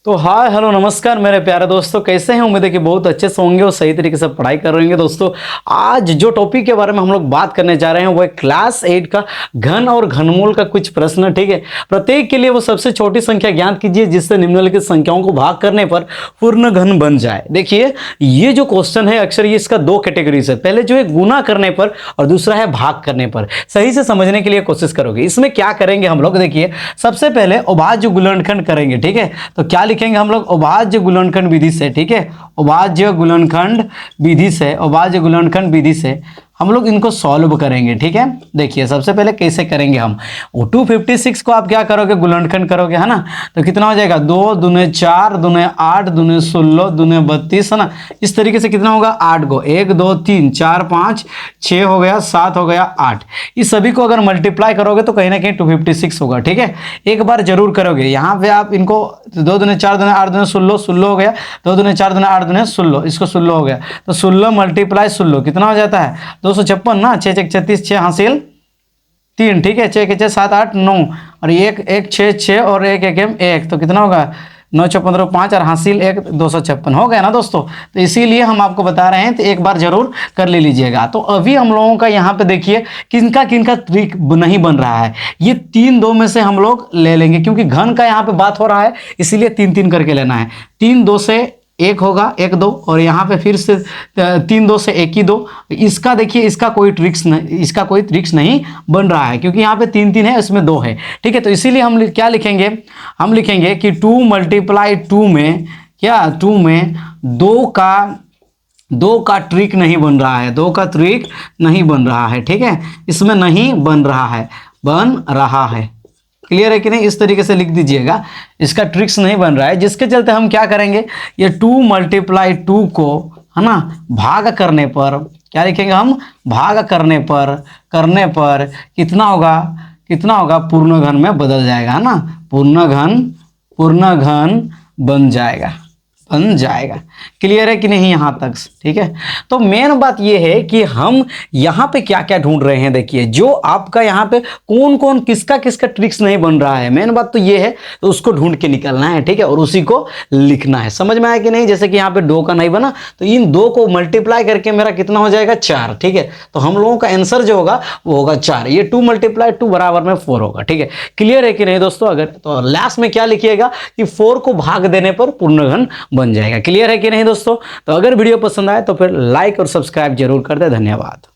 तो hi hello नमस्कार मेरे प्यारे दोस्तों, कैसे हैं? उम्मीद है कि बहुत अच्छे से होंगे और सही तरीके से पढ़ाई कर रहे होंगे। दोस्तों आज जो टॉपिक के बारे में हम लोग बात करने जा रहे हैं वो है क्लास 8 का घन और घनमूल का कुछ प्रश्न। ठीक है, प्रत्येक के लिए वो सबसे छोटी संख्या ज्ञात कीजिए जिससे निम्नलिखित संख्याओं को भाग करने पर पूर्ण घन बन जाए। देखिए ये जो क्वेश्चन है अक्सर ये इसका दो कैटेगरीज है, पहले जो है गुना करने पर और दूसरा है भाग करने पर। सही से समझने के लिए कोशिश करोगे। इसमें क्या करेंगे हम लोग, देखिए सबसे पहले अभाज्य गुणनखंड करेंगे। ठीक है, तो क्या लिखेंगे हम लोग? अभाज्य गुणनखंड विधि से। ठीक है, अभाज्य गुणनखंड विधि से, अभाज्य गुणनखंड विधि से हम लोग इनको सॉल्व करेंगे। ठीक है, देखिए सबसे पहले कैसे करेंगे हम। 256 को आप क्या करोगे? गुणनखंड करोगे, है ना। तो कितना हो जाएगा? 2 दूने 4 दूने 8 दूने 16 दूने 32, है ना। इस तरीके से कितना होगा? 8 को 1 2 3 4 5 6 हो गया, 7 हो गया, 8। इस सभी को अगर मल्टीप्लाई करोगे तो कहीं ना कहीं 256 होगा। ठीक है, एक बार जरूर करोगे। यहाँ पे आप इनको 2 दूने 4 दूने 8 दूने 16, 16 हो गया। 2 दूने 4 दूने 8 दूने 16, इसको 16 हो गया। तो 16 मल्टीप्लाई 16 कितना हो जाता है? 256 ना। 6 6 36, 6 हासिल 3। ठीक है, 6 के 6 7 8 9 और 1 1 6 6 और 1 1 1, तो कितना होगा? 9 6 15 5 और हासिल 1 256 हो गया ना दोस्तों। तो इसीलिए हम आपको बता रहे हैं, तो एक बार जरूर कर ले लीजिएगा। तो अभी हम लोगों का यहाँ पे देखिए किनका किनका ट्रिक नहीं बन रहा है। ये 3 2 में से हम लोग ले लेंगे क्योंकि घन का यहाँ पे बात हो रहा है, इसीलिए 3 3 करके लेना है। 3 2 से 1 होगा, 1 2, और यहाँ पे फिर से 3 2 से 1 ही 2। इसका देखिए इसका कोई ट्रिक्स नहीं, इसका कोई ट्रिक्स नहीं बन रहा है क्योंकि यहाँ पे 3 3 है, इसमें 2 है। ठीक है, तो इसीलिए हम क्या लिखेंगे? हम लिखेंगे कि 2 मल्टीप्लाई 2 में क्या, 2 में 2 का ट्रिक नहीं बन रहा है, 2 का ट्रिक नहीं बन रहा है। ठीक है, इसमें नहीं बन रहा है, बन रहा है। क्लियर है कि नहीं? इस तरीके से लिख दीजिएगा, इसका ट्रिक्स नहीं बन रहा है, जिसके चलते हम क्या करेंगे, ये 2 मल्टीप्लाई 2 को, है ना, भाग करने पर क्या लिखेंगे हम? भाग करने पर कितना होगा? कितना होगा? पूर्ण घन में बदल जाएगा, है ना। पूर्ण घन बन जाएगा। क्लियर है कि नहीं यहाँ तक? ठीक है, तो मेन बात ये है कि हम यहाँ पे क्या क्या ढूंढ रहे हैं। देखिए जो आपका यहाँ पे कौन कौन किसका ट्रिक्स नहीं बन रहा है, मेन बात तो ये है, तो उसको ढूंढ के निकलना है। ठीक है, और उसी को लिखना है। समझ में आया कि नहीं? जैसे कि यहाँ पे 2 का नहीं बना, तो इन 2 को मल्टीप्लाई करके मेरा कितना हो जाएगा? 4। ठीक है, तो हम लोगों का आंसर जो होगा वो होगा 4। ये 2 मल्टीप्लाई 2 बराबर में 4 होगा। ठीक है, क्लियर है कि नहीं दोस्तों? अगर तो लास्ट में क्या लिखिएगा कि 4 को भाग देने पर पूर्ण घन बन जाएगा। क्लियर है कि नहीं दोस्तों? तो अगर वीडियो पसंद आए तो फिर लाइक और सब्सक्राइब जरूर कर दे। धन्यवाद।